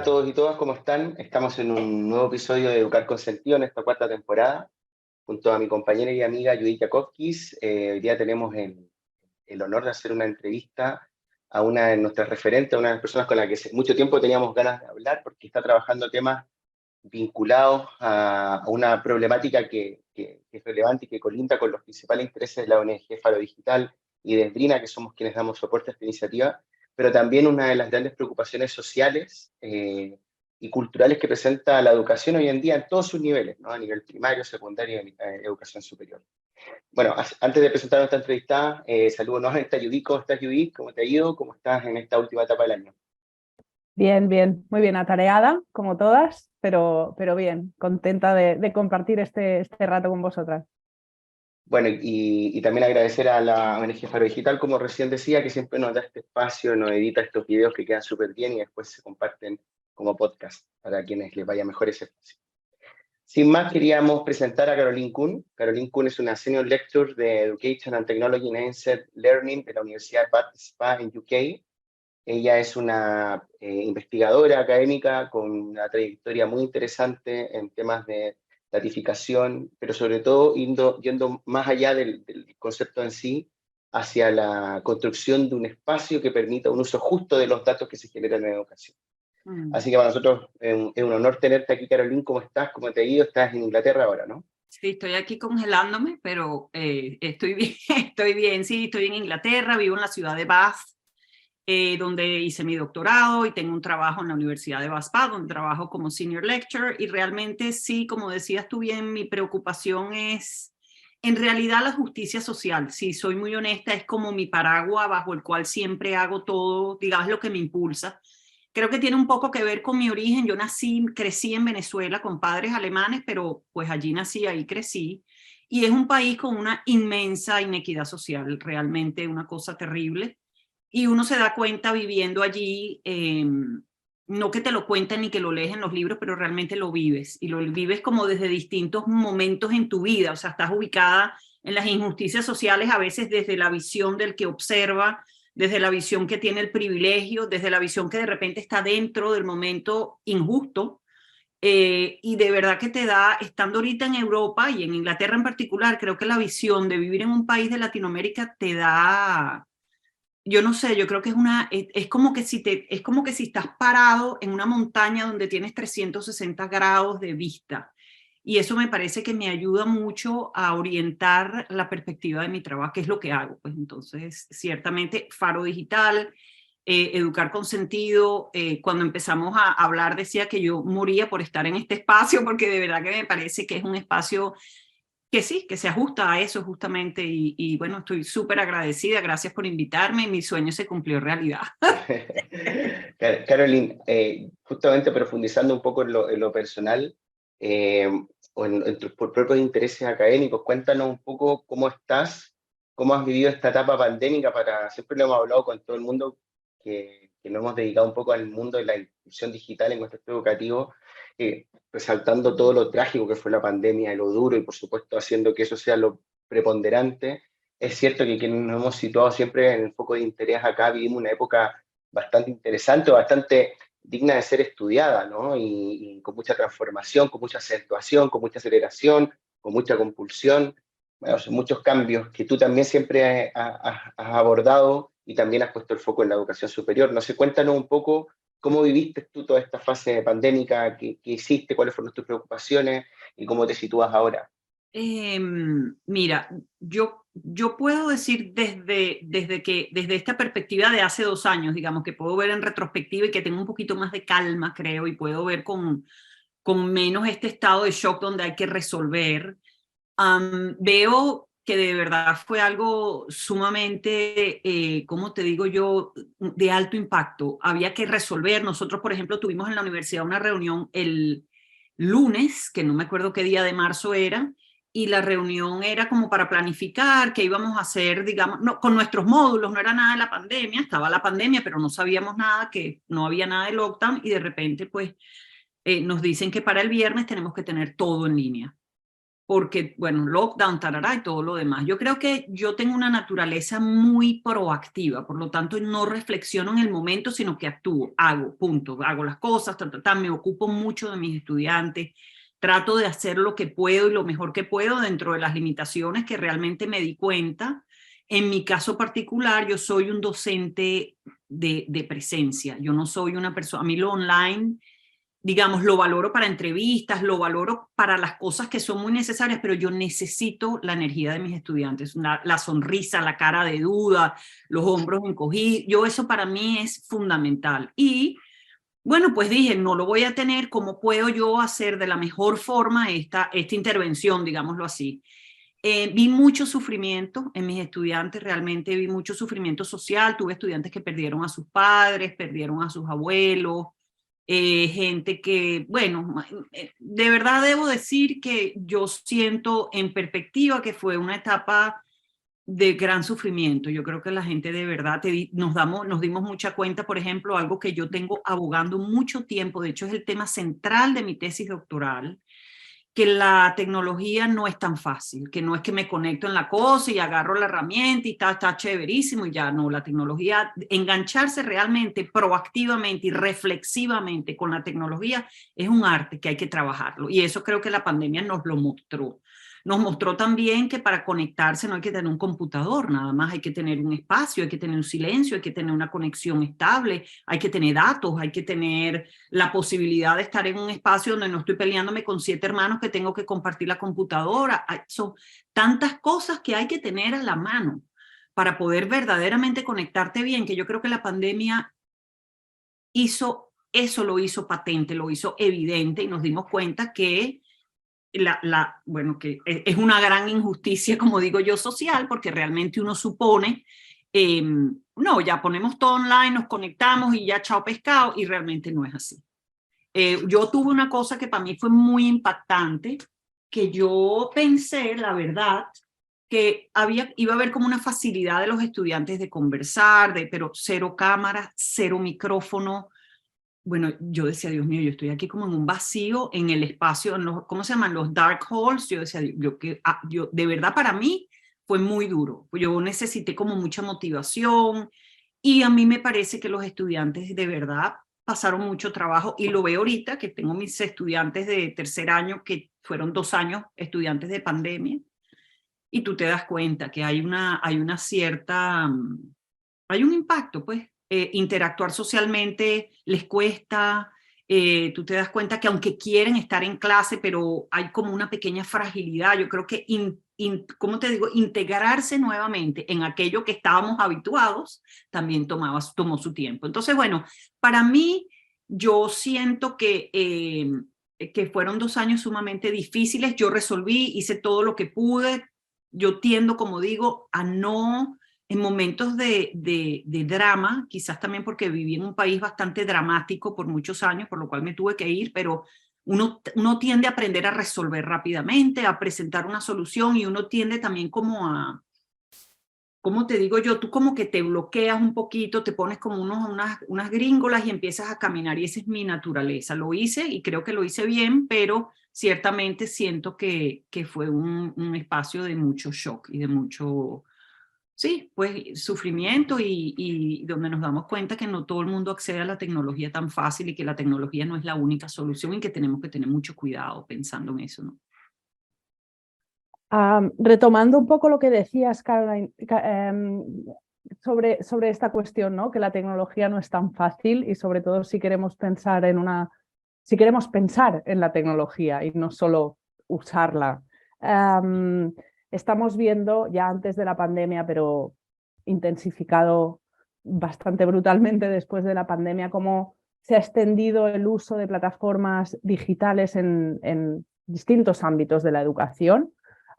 a todos y todas, ¿cómo están? Estamos en un nuevo episodio de Educar con Sentido en esta cuarta temporada, junto a mi compañera y amiga Judith Yakovkis. Hoy día tenemos el honor de hacer una entrevista a una de nuestras referentes, a una de las personas con la que hace mucho tiempo teníamos ganas de hablar, porque está trabajando temas vinculados a una problemática que es relevante y que colinda con los principales intereses de la ONG Faro Digital y de Esbrina, que somos quienes damos soporte a esta iniciativa, pero también una de las grandes preocupaciones sociales y culturales que presenta la educación hoy en día en todos sus niveles, ¿no? A nivel primario, secundario y educación superior. Bueno, antes de presentar nuestra entrevistada, saludo nuevamente a Judith. ¿Cómo estás, Judith? ¿Cómo te ha ido? ¿Cómo estás en esta última etapa del año? Bien, bien, muy bien, atareada, como todas, pero bien, contenta de compartir este rato con vosotras. Bueno, y también agradecer a la ONG Faro Digital, como recién decía, que siempre nos da este espacio, nos edita estos videos que quedan súper bien y después se comparten como podcast para quienes les vaya mejor ese espacio. Sin más, queríamos presentar a Caroline Kuhn. Caroline Kuhn es una Senior Lecturer de Education and Technology Enhanced Learning de la Universidad Bath Spa en UK. Ella es una investigadora académica con una trayectoria muy interesante en temas de datificación, pero sobre todo yendo más allá del concepto en sí, hacia la construcción de un espacio que permita un uso justo de los datos que se generan en educación. Mm. Así que para nosotros es un honor tenerte aquí, Caroline. ¿Cómo estás? ¿Cómo te ha ido? Estás en Inglaterra ahora, ¿no? Sí, estoy aquí congelándome, pero estoy bien, estoy bien, sí, estoy en Inglaterra, vivo en la ciudad de Bath, donde hice mi doctorado y tengo un trabajo en la Universidad de Bath Spa, donde trabajo como Senior Lecturer, y realmente sí, como decías tú bien, mi preocupación es, en realidad, la justicia social. Si soy muy honesta, es como mi paraguas bajo el cual siempre hago todo, digamos, lo que me impulsa. Creo que tiene un poco que ver con mi origen. Yo crecí en Venezuela con padres alemanes, pero pues allí nací, ahí crecí. Y es un país con una inmensa inequidad social, realmente una cosa terrible. Y uno se da cuenta viviendo allí, no que te lo cuenten ni que lo lees en los libros, pero realmente lo vives. Y lo vives como desde distintos momentos en tu vida. O sea, estás ubicada en las injusticias sociales, a veces desde la visión del que observa, desde la visión que tiene el privilegio, desde la visión que de repente está dentro del momento injusto. Y de verdad que te da, estando ahorita en Europa y en Inglaterra en particular, creo que la visión de vivir en un país de Latinoamérica te da, yo no sé, yo creo que es como que es como que si estás parado en una montaña donde tienes 360 grados de vista. Y eso me parece que me ayuda mucho a orientar la perspectiva de mi trabajo, que es lo que hago. Pues entonces, ciertamente, Faro Digital, Educar con Sentido, cuando empezamos a hablar decía que yo moría por estar en este espacio, porque de verdad que me parece que es un espacio que sí, que se ajusta a eso justamente. Y bueno, estoy súper agradecida, gracias por invitarme, mi sueño se cumplió realidad. Caroline, justamente profundizando un poco en lo personal o en tus propios intereses académicos, cuéntanos un poco cómo estás, cómo has vivido esta etapa pandémica. Siempre lo hemos hablado con todo el mundo que nos hemos dedicado un poco al mundo de la inclusión digital en nuestro sistema educativo, resaltando todo lo trágico que fue la pandemia, lo duro y por supuesto haciendo que eso sea lo preponderante. Es cierto que quienes nos hemos situado siempre en el foco de interés acá vivimos una época bastante interesante, bastante digna de ser estudiada, ¿no? Y con mucha transformación, con mucha acentuación, con mucha aceleración, con mucha compulsión. Bueno, son muchos cambios que tú también siempre has abordado y también has puesto el foco en la educación superior. No sé, cuéntanos un poco cómo viviste tú toda esta fase pandémica, qué hiciste, cuáles fueron tus preocupaciones y cómo te sitúas ahora. Mira, yo puedo decir desde esta perspectiva de hace 2 años, digamos, que puedo ver en retrospectiva y que tengo un poquito más de calma, creo, y puedo ver con menos este estado de shock donde hay que resolver. Veo que de verdad fue algo sumamente, ¿cómo te digo yo?, de alto impacto. Había que resolver. Nosotros, por ejemplo, tuvimos en la universidad una reunión el lunes, que no me acuerdo qué día de marzo era, y la reunión era como para planificar qué íbamos a hacer, digamos, no, con nuestros módulos. No era nada de la pandemia, estaba la pandemia, pero no sabíamos nada, que no había nada de lockdown, y de repente pues nos dicen que para el viernes tenemos que tener todo en línea. porque, bueno, lockdown, tarará y todo lo demás. Yo creo que yo tengo una naturaleza muy proactiva, por lo tanto no reflexiono en el momento, sino que actúo, hago, punto, hago las cosas, me ocupo mucho de mis estudiantes, trato de hacer lo que puedo y lo mejor que puedo dentro de las limitaciones que realmente me di cuenta. En mi caso particular, yo soy un docente de presencia, yo no soy una persona, a mí lo online, digamos, lo valoro para entrevistas, lo valoro para las cosas que son muy necesarias, pero yo necesito la energía de mis estudiantes, la sonrisa, la cara de duda, los hombros encogidos, eso para mí es fundamental. Y bueno, pues dije, no lo voy a tener, ¿cómo puedo yo hacer de la mejor forma esta intervención, digámoslo así? Vi mucho sufrimiento en mis estudiantes, realmente vi mucho sufrimiento social, tuve estudiantes que perdieron a sus padres, perdieron a sus abuelos, gente que, bueno, de verdad debo decir que yo siento en perspectiva que fue una etapa de gran sufrimiento. Yo creo que la gente de verdad nos dimos mucha cuenta, por ejemplo, algo que yo tengo abogando mucho tiempo, de hecho es el tema central de mi tesis doctoral, que la tecnología no es tan fácil, que no es que me conecto en la cosa y agarro la herramienta y está chéverísimo y ya no, la tecnología, engancharse realmente, proactivamente y reflexivamente con la tecnología es un arte que hay que trabajarlo y eso creo que la pandemia nos lo mostró. Nos mostró también que para conectarse no hay que tener un computador, nada más hay que tener un espacio, hay que tener un silencio, hay que tener una conexión estable, hay que tener datos, hay que tener la posibilidad de estar en un espacio donde no estoy peleándome con 7 hermanos que tengo que compartir la computadora. Son tantas cosas que hay que tener a la mano para poder verdaderamente conectarte bien, que yo creo que la pandemia lo hizo patente, lo hizo evidente y nos dimos cuenta que bueno, que es una gran injusticia, como digo yo, social, porque realmente uno supone, no, ya ponemos todo online, nos conectamos y ya chao pescado, y realmente no es así. Yo tuve una cosa que para mí fue muy impactante, que yo pensé, la verdad, que iba a haber como una facilidad de los estudiantes de conversar, pero cero cámara, cero micrófono. Bueno, yo decía, Dios mío, yo estoy aquí como en un vacío en el espacio, ¿cómo se llaman? Los dark halls. Yo decía, de verdad para mí fue muy duro. Yo necesité como mucha motivación y a mí me parece que los estudiantes de verdad pasaron mucho trabajo y lo veo ahorita que tengo mis estudiantes de tercer año que fueron 2 años estudiantes de pandemia y tú te das cuenta que hay una cierta, hay un impacto, pues. Interactuar socialmente les cuesta, tú te das cuenta que aunque quieren estar en clase, pero hay como una pequeña fragilidad. Yo creo que, ¿cómo te digo? Integrarse nuevamente en aquello que estábamos habituados también tomó su tiempo. Entonces, bueno, para mí, yo siento que fueron 2 años sumamente difíciles. Yo resolví, hice todo lo que pude. Yo tiendo, como digo, a no... En momentos de drama, quizás también porque viví en un país bastante dramático por muchos años, por lo cual me tuve que ir, pero uno tiende a aprender a resolver rápidamente, a presentar una solución y uno tiende también como a, ¿cómo te digo yo? Tú como que te bloqueas un poquito, te pones como unas gringolas y empiezas a caminar y esa es mi naturaleza. Lo hice y creo que lo hice bien, pero ciertamente siento que fue un espacio de mucho shock y de mucho... Sí, pues sufrimiento y donde nos damos cuenta que no todo el mundo accede a la tecnología tan fácil y que la tecnología no es la única solución y que tenemos que tener mucho cuidado pensando en eso, ¿no? Retomando un poco lo que decías, Caroline, sobre esta cuestión, ¿no? Que la tecnología no es tan fácil y sobre todo si queremos pensar en la tecnología y no solo usarla. Estamos viendo ya antes de la pandemia, pero intensificado bastante brutalmente después de la pandemia, cómo se ha extendido el uso de plataformas digitales en distintos ámbitos de la educación.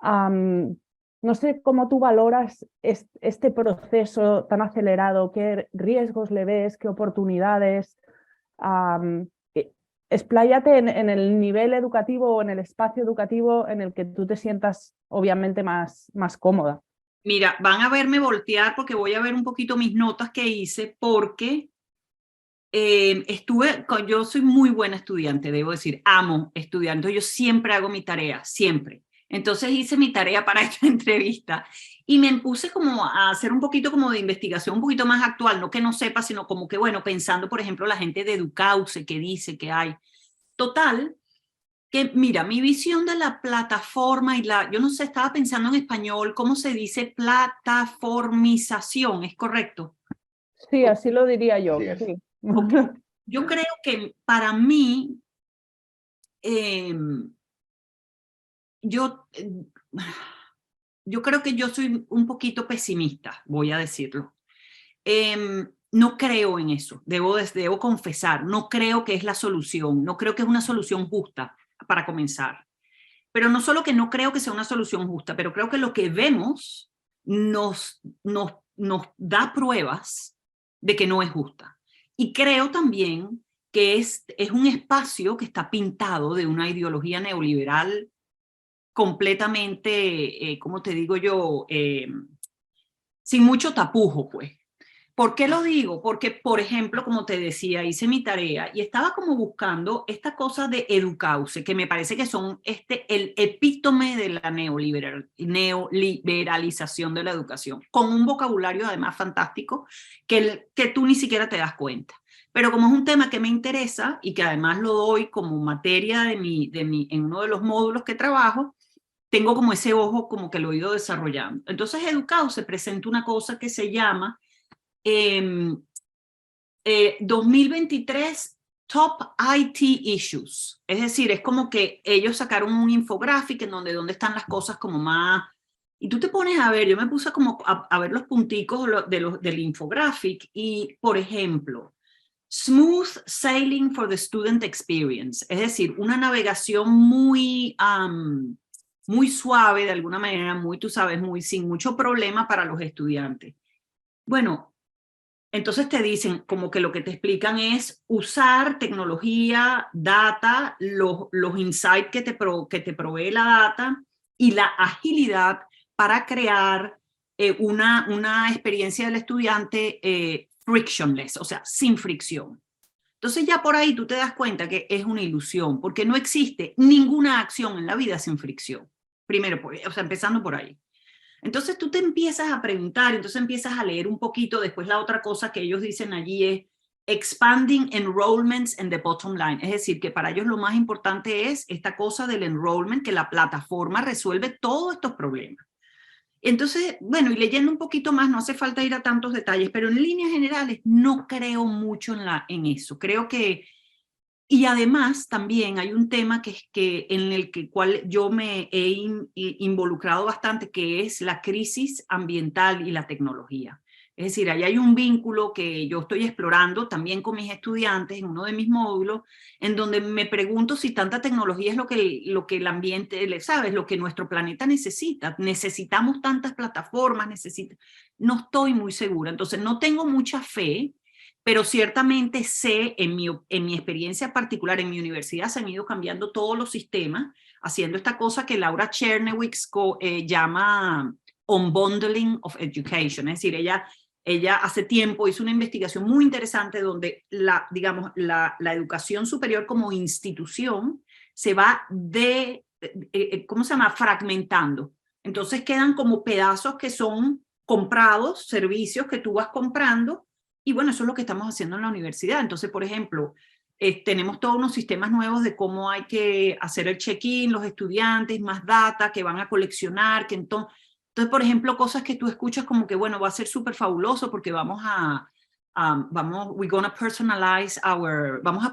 No sé cómo tú valoras este proceso tan acelerado, qué riesgos le ves, qué oportunidades. Expláyate en el nivel educativo o en el espacio educativo en el que tú te sientas obviamente más cómoda. Mira, van a verme voltear porque voy a ver un poquito mis notas que hice porque yo soy muy buena estudiante, debo decir, amo estudiar, entonces yo siempre hago mi tarea, siempre. Entonces hice mi tarea para esta entrevista y me puse como a hacer un poquito como de investigación, un poquito más actual, no que no sepa, sino como que, bueno, pensando, por ejemplo, la gente de Educause que dice que hay. Total, que mira, mi visión de la plataforma y yo no sé, estaba pensando en español, ¿cómo se dice plataformización? ¿Es correcto? Sí, así lo diría yo. Sí, es. Sí. Okay. Yo creo que para mí, yo creo que yo soy un poquito pesimista, voy a decirlo. No creo en eso, debo confesar, no creo que es la solución, no creo que es una solución justa para comenzar. Pero no solo que no creo que sea una solución justa, pero creo que lo que vemos nos da pruebas de que no es justa. Y creo también que es un espacio que está pintado de una ideología neoliberal completamente, ¿cómo te digo yo? Sin mucho tapujo, pues. ¿Por qué lo digo? Porque, por ejemplo, como te decía, hice mi tarea y estaba como buscando esta cosa de Educause, que me parece que son el epítome de la neoliberalización de la educación, con un vocabulario además fantástico que tú ni siquiera te das cuenta. Pero como es un tema que me interesa y que además lo doy como materia en uno de los módulos que trabajo, tengo como ese ojo como que lo he ido desarrollando. Entonces, Educause presenta una cosa que se llama 2023 Top IT Issues. Es decir, es como que ellos sacaron un infográfico en donde están las cosas como más... Y tú te pones a ver, yo me puse como a ver los punticos del infográfico y, por ejemplo, Smooth Sailing for the Student Experience. Es decir, una navegación muy suave, de alguna manera, tú sabes, sin mucho problema para los estudiantes. Bueno, entonces te dicen como que lo que te explican es usar tecnología, data, los insights que te provee la data y la agilidad para crear una experiencia del estudiante frictionless, o sea, sin fricción. Entonces ya por ahí tú te das cuenta que es una ilusión, porque no existe ninguna acción en la vida sin fricción. Primero, o sea, empezando por ahí. Entonces tú te empiezas a preguntar, entonces empiezas a leer un poquito, después la otra cosa que ellos dicen allí es expanding enrollments and the bottom line, es decir, que para ellos lo más importante es esta cosa del enrollment, que la plataforma resuelve todos estos problemas. Entonces, bueno, y leyendo un poquito más, no hace falta ir a tantos detalles, pero en líneas generales no creo mucho en eso, creo que... Y además también hay un tema en el cual yo me he involucrado bastante, que es la crisis ambiental y la tecnología. Es decir, ahí hay un vínculo que yo estoy explorando también con mis estudiantes en uno de mis módulos, en donde me pregunto si tanta tecnología es lo que el ambiente, ¿sabes? Lo que nuestro planeta necesita. Necesitamos tantas plataformas, no estoy muy segura. Entonces no tengo mucha fe, pero ciertamente sé, en mi experiencia particular, en mi universidad se han ido cambiando todos los sistemas, haciendo esta cosa que Laura Chernewicz llama unbundling of education, es decir, ella hace tiempo hizo una investigación muy interesante donde digamos, la educación superior como institución se va ¿cómo se llama? Fragmentando. Entonces quedan como pedazos que son comprados, servicios que tú vas comprando. Y bueno, eso es lo que estamos haciendo en la universidad. Entonces, por ejemplo, tenemos todos unos sistemas nuevos de cómo hay que hacer el check-in, los estudiantes, más data que van a coleccionar, que entonces, por ejemplo, cosas que tú escuchas como que, bueno, va a ser súper fabuloso porque vamos a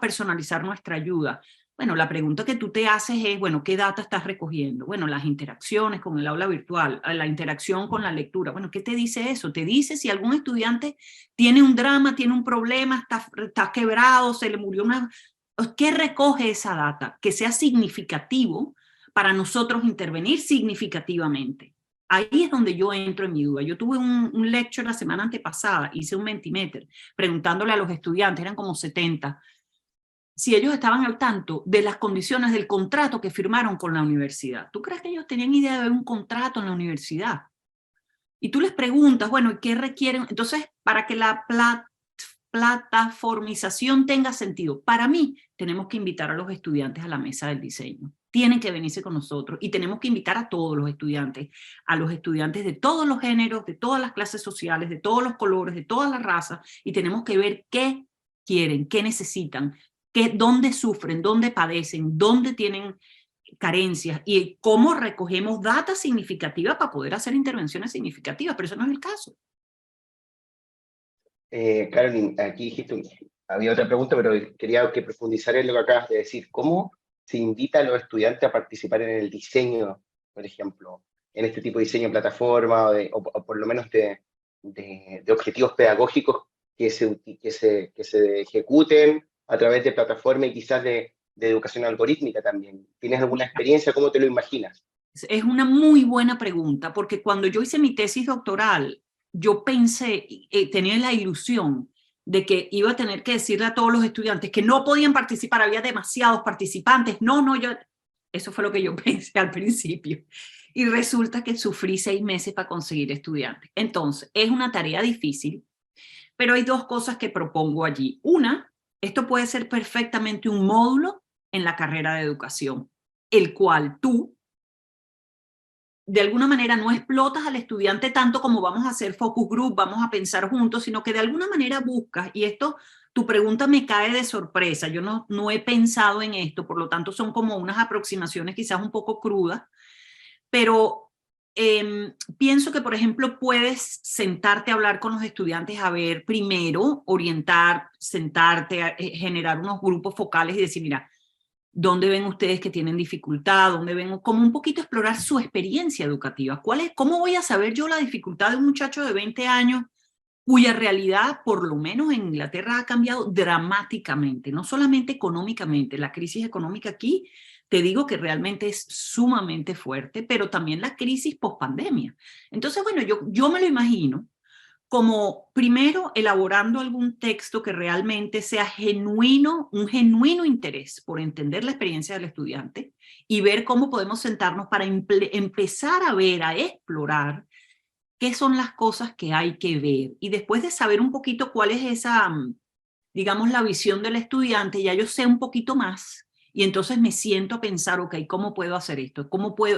personalizar nuestra ayuda. Bueno, la pregunta que tú te haces es, bueno, ¿qué data estás recogiendo? Bueno, las interacciones con el aula virtual, la interacción con la lectura. Bueno, ¿qué te dice eso? Te dice si algún estudiante tiene un drama, tiene un problema, está quebrado, se le murió una... ¿Qué recoge esa data? Que sea significativo para nosotros intervenir significativamente. Ahí es donde yo entro en mi duda. Yo tuve un lecture la semana antepasada, hice un Mentimeter, preguntándole a los estudiantes, eran como 70, si ellos estaban al tanto de las condiciones del contrato que firmaron con la universidad. ¿Tú crees que ellos tenían idea de ver un contrato en la universidad? Y tú les preguntas, bueno, ¿qué requieren? Entonces, para que la plataformización tenga sentido, para mí, tenemos que invitar a los estudiantes a la mesa del diseño. tienen que venirse con nosotros y tenemos que invitar a todos los estudiantes de todos los géneros, de todas las clases sociales, de todos los colores, de todas las razas, y tenemos que ver qué quieren, qué necesitan, dónde sufren, dónde padecen, dónde tienen carencias y cómo recogemos data significativa para poder hacer intervenciones significativas, pero eso no es el caso. Carolyn, aquí dijiste, había otra pregunta, pero quería que profundizara en lo que acabas de decir. ¿Cómo se invita a los estudiantes a participar en el diseño, por ejemplo, en este tipo de diseño de plataforma o por lo menos de objetivos pedagógicos que se ejecuten a través de plataformas y quizás de educación algorítmica también? ¿Tienes alguna experiencia? ¿Cómo te lo imaginas? Es una muy buena pregunta, porque cuando yo hice mi tesis doctoral, yo pensé, tenía la ilusión de que iba a tener que decirle a todos los estudiantes que no podían participar, había demasiados participantes. Eso fue lo que yo pensé al principio. Y resulta que sufrí 6 meses para conseguir estudiantes. Entonces, es una tarea difícil, pero hay 2 cosas que propongo allí. Una, esto puede ser perfectamente un módulo en la carrera de educación, el cual tú, de alguna manera, no explotas al estudiante tanto como vamos a hacer focus group, vamos a pensar juntos, sino que de alguna manera buscas, y esto, tu pregunta me cae de sorpresa, yo no he pensado en esto, por lo tanto son como unas aproximaciones quizás un poco crudas, pero pienso que, por ejemplo, puedes sentarte a hablar con los estudiantes, a ver, primero, orientar, sentarte, generar unos grupos focales y decir, mira, ¿dónde ven ustedes que tienen dificultad? ¿Dónde ven? Como un poquito explorar su experiencia educativa. ¿Cómo voy a saber yo la dificultad de un muchacho de 20 años cuya realidad, por lo menos en Inglaterra, ha cambiado dramáticamente? No solamente económicamente, la crisis económica aquí, te digo que realmente es sumamente fuerte, pero también la crisis post-pandemia. Entonces, bueno, yo me lo imagino como primero elaborando algún texto que realmente sea genuino, un genuino interés por entender la experiencia del estudiante y ver cómo podemos sentarnos para empezar a ver, a explorar qué son las cosas que hay que ver. Y después de saber un poquito cuál es esa, digamos, la visión del estudiante, ya yo sé un poquito más y entonces me siento a pensar, ok, ¿cómo puedo hacer esto?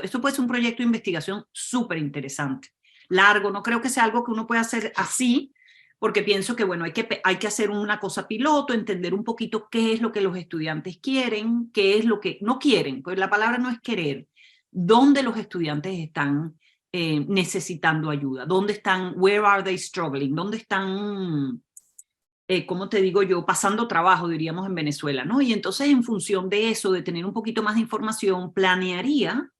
Esto puede ser un proyecto de investigación súper interesante. Largo, no creo que sea algo que uno pueda hacer así, porque pienso que, bueno, hay que hacer una cosa piloto, entender un poquito qué es lo que los estudiantes quieren, qué es lo que no quieren, pues la palabra no es querer, dónde los estudiantes están necesitando ayuda, dónde están, where are they struggling, dónde están, ¿cómo te digo yo? Pasando trabajo, diríamos en Venezuela, ¿no? Y entonces en función de eso, de tener un poquito más de información, planearía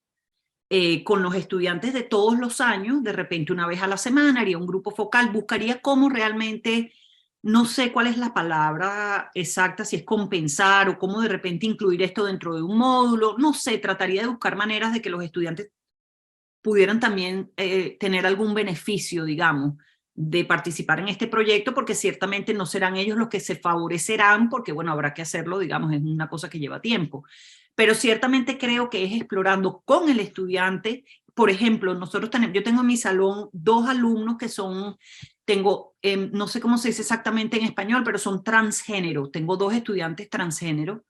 con los estudiantes de todos los años, de repente una vez a la semana, haría un grupo focal, buscaría cómo realmente, no sé cuál es la palabra exacta, si es compensar o cómo de repente incluir esto dentro de un módulo, no sé, trataría de buscar maneras de que los estudiantes pudieran también tener algún beneficio, digamos, de participar en este proyecto, porque ciertamente no serán ellos los que se favorecerán, porque bueno, habrá que hacerlo, digamos, es una cosa que lleva tiempo. Pero ciertamente creo que es explorando con el estudiante. Por ejemplo, yo tengo en mi salón 2 alumnos que no sé cómo se dice exactamente en español, pero son transgénero. Tengo 2 estudiantes transgénero,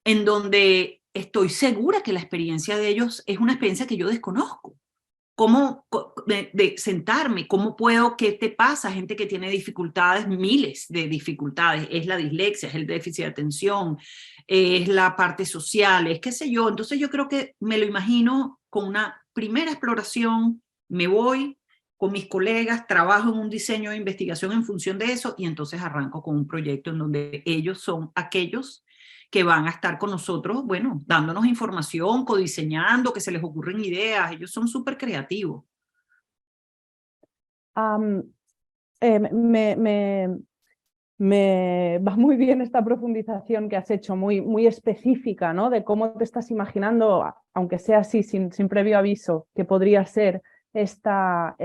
en donde estoy segura que la experiencia de ellos es una experiencia que yo desconozco. ¿Cómo de sentarme? ¿Cómo puedo? ¿Qué te pasa? Gente que tiene dificultades, miles de dificultades. Es la dislexia, es el déficit de atención, es la parte social, es qué sé yo. Entonces yo creo que me lo imagino con una primera exploración, me voy con mis colegas, trabajo en un diseño de investigación en función de eso y entonces arranco con un proyecto en donde ellos son aquellos que van a estar con nosotros, bueno, dándonos información, codiseñando, que se les ocurren ideas. Ellos son súper creativos. Me va muy bien esta profundización que has hecho, muy específica, ¿no? De cómo te estás imaginando, aunque sea así, sin previo aviso, que podría ser esta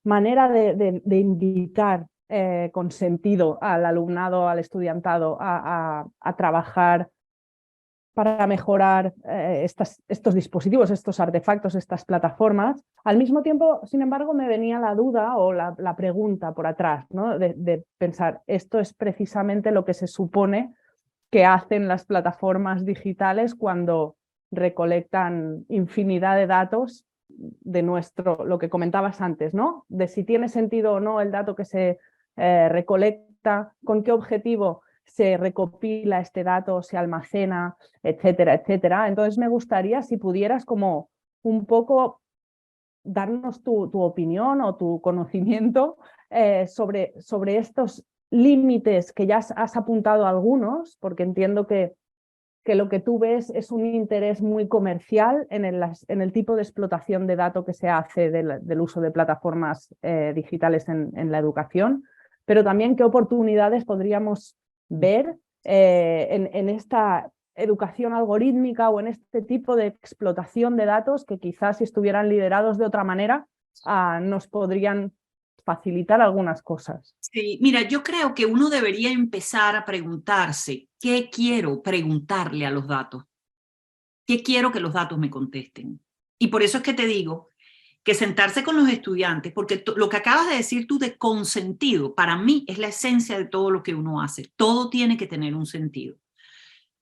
manera de invitar con sentido al alumnado, al estudiantado, a trabajar para mejorar estos dispositivos, estos artefactos, estas plataformas. Al mismo tiempo, sin embargo, me venía la duda o la pregunta por atrás, ¿no? De pensar, esto es precisamente lo que se supone que hacen las plataformas digitales cuando recolectan infinidad de datos de lo que comentabas antes, ¿no? De si tiene sentido o no el dato que se recolecta, con qué objetivo se recopila este dato, se almacena, etcétera, etcétera. Entonces me gustaría si pudieras como un poco darnos tu opinión o tu conocimiento sobre estos límites que ya has apuntado algunos, porque entiendo que lo que tú ves es un interés muy comercial en el tipo de explotación de datos que se hace del uso de plataformas digitales en la educación, pero también qué oportunidades podríamos ver en esta educación algorítmica o en este tipo de explotación de datos que quizás si estuvieran liderados de otra manera nos podrían facilitar algunas cosas. Sí, mira, yo creo que uno debería empezar a preguntarse, ¿qué quiero preguntarle a los datos? ¿Qué quiero que los datos me contesten? Y por eso es que te digo que sentarse con los estudiantes, porque lo que acabas de decir tú de consentido, para mí es la esencia de todo lo que uno hace. Todo tiene que tener un sentido.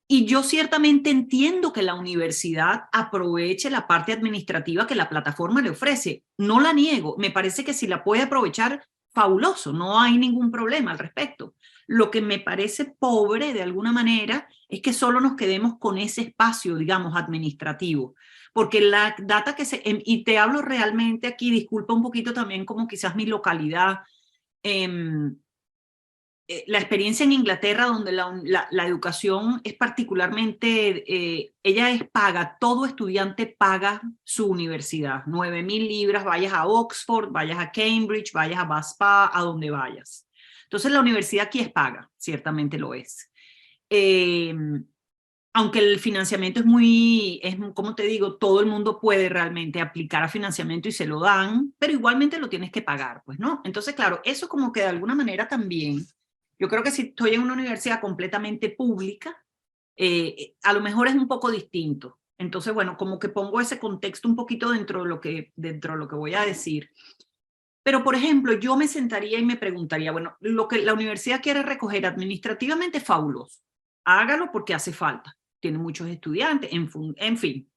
Y yo ciertamente entiendo que la universidad aproveche la parte administrativa que la plataforma le ofrece. No la niego. Me parece que si la puede aprovechar, fabuloso. No hay ningún problema al respecto. Lo que me parece pobre de alguna manera es que solo nos quedemos con ese espacio, digamos, administrativo. Porque la data y te hablo realmente aquí, disculpa un poquito también como quizás mi localidad, la experiencia en Inglaterra, donde la educación es particularmente, ella es paga, todo estudiante paga su universidad, 9.000 libras, vayas a Oxford, vayas a Cambridge, vayas a BASPA, a donde vayas. Entonces la universidad aquí es paga, ciertamente lo es. Aunque el financiamiento como te digo, todo el mundo puede realmente aplicar a financiamiento y se lo dan, pero igualmente lo tienes que pagar, pues, ¿no? Entonces, claro, eso como que de alguna manera también, yo creo que si estoy en una universidad completamente pública, a lo mejor es un poco distinto. Entonces, bueno, como que pongo ese contexto un poquito dentro de lo que voy a decir. Pero, por ejemplo, yo me sentaría y me preguntaría, bueno, lo que la universidad quiere recoger administrativamente es fabuloso. Hágalo porque hace falta. Tiene muchos estudiantes, en fin.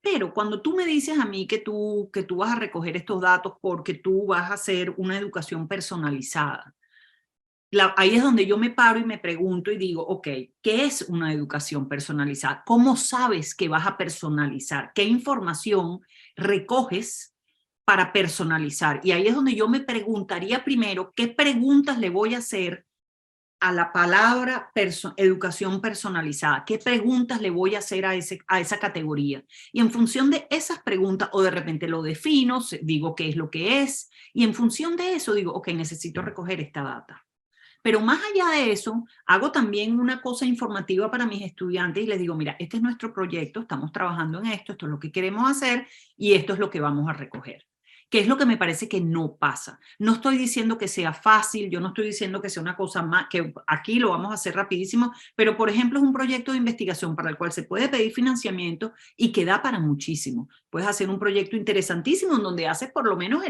Pero cuando tú me dices a mí que tú vas a recoger estos datos porque tú vas a hacer una educación personalizada, ahí es donde yo me paro y me pregunto y digo, ok, ¿qué es una educación personalizada? ¿Cómo sabes que vas a personalizar? ¿Qué información recoges para personalizar? Y ahí es donde yo me preguntaría primero, ¿qué preguntas le voy a hacer a la palabra educación personalizada? ¿Qué preguntas le voy a hacer a esa categoría? Y en función de esas preguntas, o de repente lo defino, digo qué es lo que es, y en función de eso digo, ok, necesito recoger esta data. Pero más allá de eso, hago también una cosa informativa para mis estudiantes y les digo, mira, este es nuestro proyecto, estamos trabajando en esto es lo que queremos hacer y esto es lo que vamos a recoger. ¿Qué es lo que me parece que no pasa? No estoy diciendo que sea fácil, yo no estoy diciendo que sea una cosa más, que aquí lo vamos a hacer rapidísimo, pero por ejemplo es un proyecto de investigación para el cual se puede pedir financiamiento y que da para muchísimo. Puedes hacer un proyecto interesantísimo en donde haces por lo menos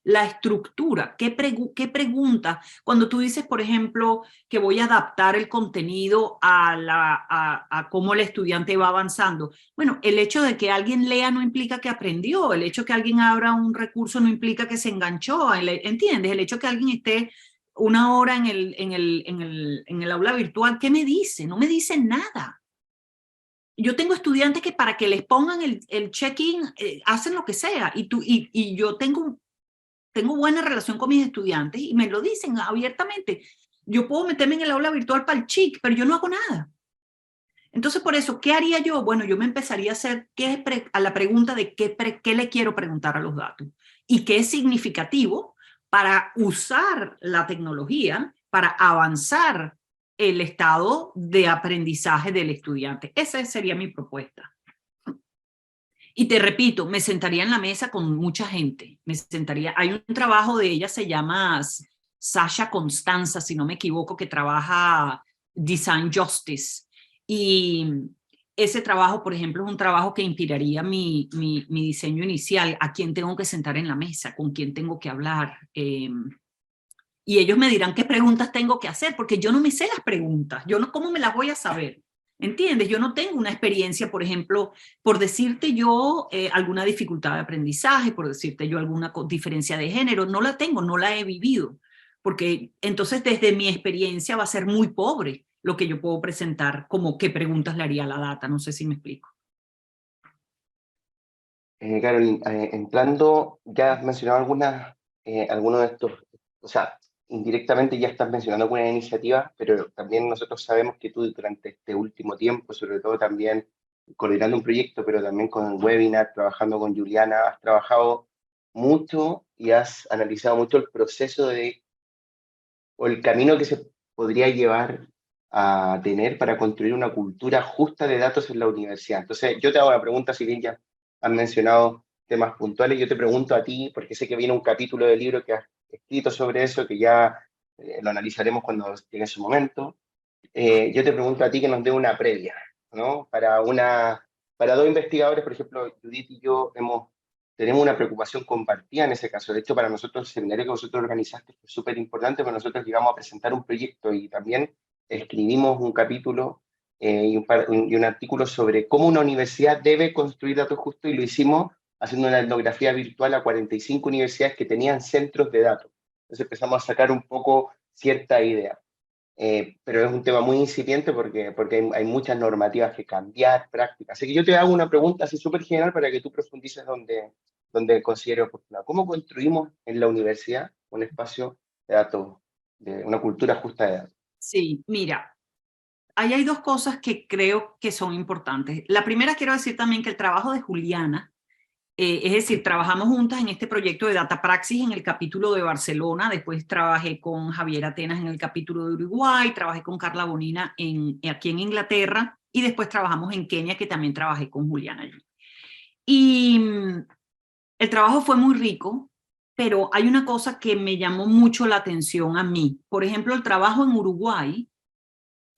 la estructura. ¿Qué preguntas? Cuando tú dices, por ejemplo, que voy a adaptar el contenido a cómo el estudiante va avanzando. Bueno, el hecho de que alguien lea no implica que aprendió, el hecho de que alguien abra un recurso no implica que se enganchó, ¿entiendes? El hecho de que alguien esté una hora en el aula virtual, ¿qué me dice? No me dice nada. Yo tengo estudiantes que para que les pongan el check-in hacen lo que sea y yo tengo buena relación con mis estudiantes y me lo dicen abiertamente. Yo puedo meterme en el aula virtual para el chic, pero yo no hago nada. Entonces, por eso, ¿qué haría yo? Bueno, yo me empezaría a hacer a la pregunta de qué le quiero preguntar a los datos y qué es significativo para usar la tecnología para avanzar el estado de aprendizaje del estudiante. Esa sería mi propuesta. Y te repito, me sentaría en la mesa con mucha gente. Hay un trabajo de ella, se llama Sasha Constanza, si no me equivoco, que trabaja Design Justice. Y ese trabajo, por ejemplo, es un trabajo que inspiraría mi diseño inicial, a quién tengo que sentar en la mesa, con quién tengo que hablar. y ellos me dirán qué preguntas tengo que hacer, porque yo no me sé las preguntas, yo no, ¿cómo me las voy a saber? ¿Entiendes? Yo no tengo una experiencia, por ejemplo, por decirte yo alguna dificultad de aprendizaje, por decirte yo alguna diferencia de género, no la tengo, no la he vivido, porque entonces desde mi experiencia va a ser muy pobre lo que yo puedo presentar como qué preguntas le haría a la data, no sé si me explico. Carol, entrando, ya has mencionado algunos de estos, o sea, indirectamente ya estás mencionando algunas iniciativas, pero también nosotros sabemos que tú durante este último tiempo, sobre todo también coordinando un proyecto, pero también con el webinar, trabajando con Juliana, has trabajado mucho y has analizado mucho el proceso o el camino que se podría llevar a tener para construir una cultura justa de datos en la universidad. Entonces, yo te hago la pregunta, si bien ya has mencionado temas puntuales, yo te pregunto a ti, porque sé que viene un capítulo del libro que has escrito sobre eso, que ya lo analizaremos cuando llegue su momento. Yo te pregunto a ti que nos dé una previa, ¿no? Para dos investigadores, por ejemplo, Judith y yo tenemos una preocupación compartida en ese caso. De hecho, para nosotros el seminario que vosotros organizaste fue súper importante, pero nosotros llegamos a presentar un proyecto y también escribimos un capítulo y un artículo sobre cómo una universidad debe construir datos justos, y lo hicimos haciendo una etnografía virtual a 45 universidades que tenían centros de datos. Entonces empezamos a sacar un poco cierta idea. Pero es un tema muy incipiente porque hay muchas normativas que cambiar, prácticas. Así que yo te hago una pregunta así súper general para que tú profundices donde consideres oportuno. ¿Cómo construimos en la universidad un espacio de datos, de una cultura justa de datos? Sí, mira, ahí hay dos cosas que creo que son importantes. La primera, quiero decir también que el trabajo de Juliana, es decir, trabajamos juntas en este proyecto de Data Praxis en el capítulo de Barcelona, después trabajé con Javier Atenas en el capítulo de Uruguay, trabajé con Carla Bonina aquí en Inglaterra, y después trabajamos en Kenia, que también trabajé con Juliana allí. Y el trabajo fue muy rico, pero hay una cosa que me llamó mucho la atención a mí. Por ejemplo, el trabajo en Uruguay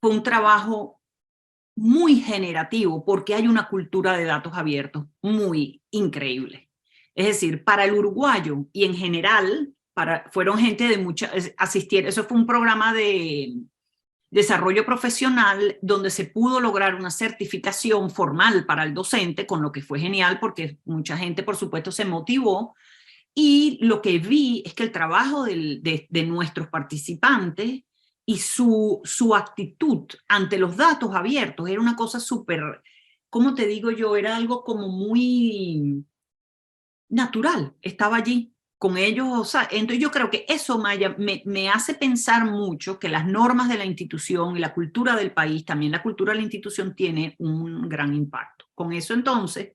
fue un trabajo muy generativo porque hay una cultura de datos abiertos muy increíble. Es decir, para el uruguayo y en general, fueron gente de asistieron, eso fue un programa de desarrollo profesional donde se pudo lograr una certificación formal para el docente, con lo que fue genial porque mucha gente, por supuesto, se motivó. Y lo que vi es que el trabajo de nuestros participantes y su actitud ante los datos abiertos era una cosa súper, ¿cómo te digo yo? Era algo como muy natural, estaba allí con ellos. O sea, entonces yo creo que eso me hace pensar mucho que las normas de la institución y la cultura del país, también la cultura de la institución, tiene un gran impacto. Con eso entonces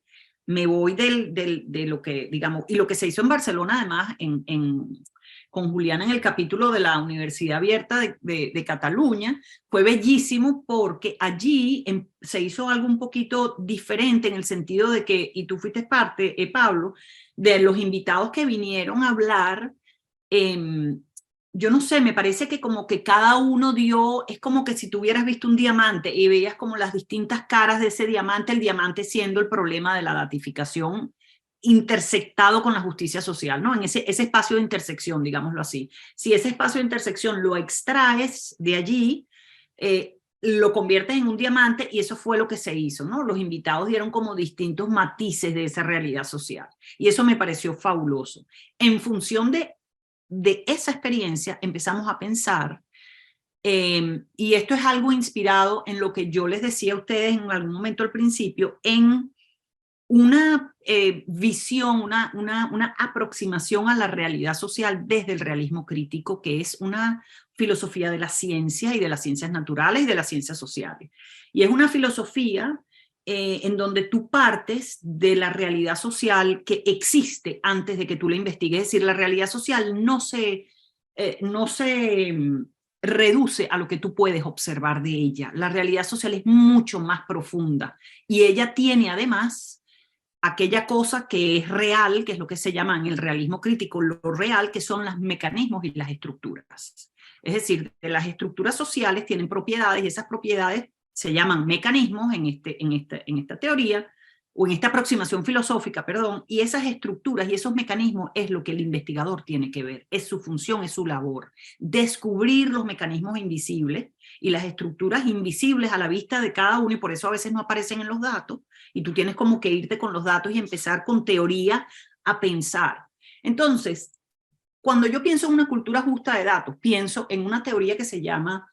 me voy de lo que, digamos, y lo que se hizo en Barcelona además con Juliana en el capítulo de la Universidad Abierta de Cataluña, fue bellísimo porque allí se hizo algo un poquito diferente en el sentido de que, y tú fuiste parte, Pablo, de los invitados que vinieron a hablar. Yo no sé, me parece que como que cada uno dio, es como que si tú hubieras visto un diamante y veías como las distintas caras de ese diamante, el diamante siendo el problema de la datificación intersectado con la justicia social, ¿no? En ese espacio de intersección, digámoslo así. Si ese espacio de intersección lo extraes de allí, lo conviertes en un diamante, y eso fue lo que se hizo, ¿no? Los invitados dieron como distintos matices de esa realidad social, y eso me pareció fabuloso. En función de esa experiencia empezamos a pensar, y esto es algo inspirado en lo que yo les decía a ustedes en algún momento al principio, en una visión, una aproximación a la realidad social desde el realismo crítico, que es una filosofía de la ciencia y de las ciencias naturales y de las ciencias sociales. Y es una filosofía en donde tú partes de la realidad social que existe antes de que tú la investigues. Es decir, la realidad social no se reduce a lo que tú puedes observar de ella. La realidad social es mucho más profunda, y ella tiene además aquella cosa que es real, que es lo que se llama en el realismo crítico lo real, que son los mecanismos y las estructuras. Es decir, las estructuras sociales tienen propiedades, y esas propiedades se llaman mecanismos en esta teoría, o en esta aproximación filosófica, perdón, y esas estructuras y esos mecanismos es lo que el investigador tiene que ver, es su función, es su labor, descubrir los mecanismos invisibles y las estructuras invisibles a la vista de cada uno, y por eso a veces no aparecen en los datos, y tú tienes como que irte con los datos y empezar con teoría a pensar. Entonces, cuando yo pienso en una cultura justa de datos, pienso en una teoría que se llama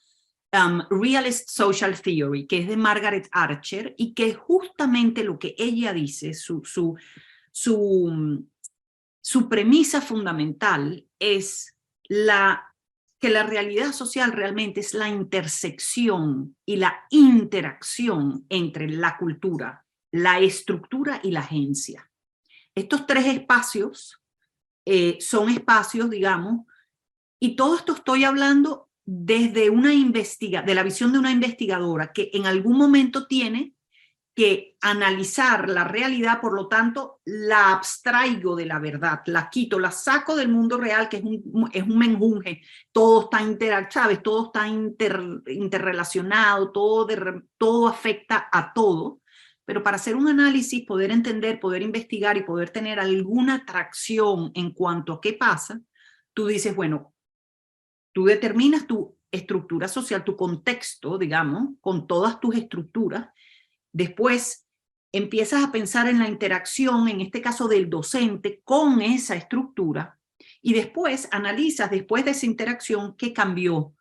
Realist Social Theory, que es de Margaret Archer, y que justamente lo que ella dice, su premisa fundamental es que la realidad social realmente es la intersección y la interacción entre la cultura, la estructura y la agencia. Estos tres espacios son espacios, digamos, y todo esto estoy hablando desde de la visión de una investigadora que en algún momento tiene que analizar la realidad, por lo tanto, la abstraigo de la verdad, la quito, la saco del mundo real, que es un menjunje, todo está ¿sabes? Todo está interrelacionado, todo afecta a todo, pero para hacer un análisis, poder entender, poder investigar y poder tener alguna tracción en cuanto a qué pasa, tú dices, bueno, tú determinas tu estructura social, tu contexto, digamos, con todas tus estructuras. Después empiezas a pensar en la interacción, en este caso del docente, con esa estructura. Y después analizas, después de esa interacción, qué cambió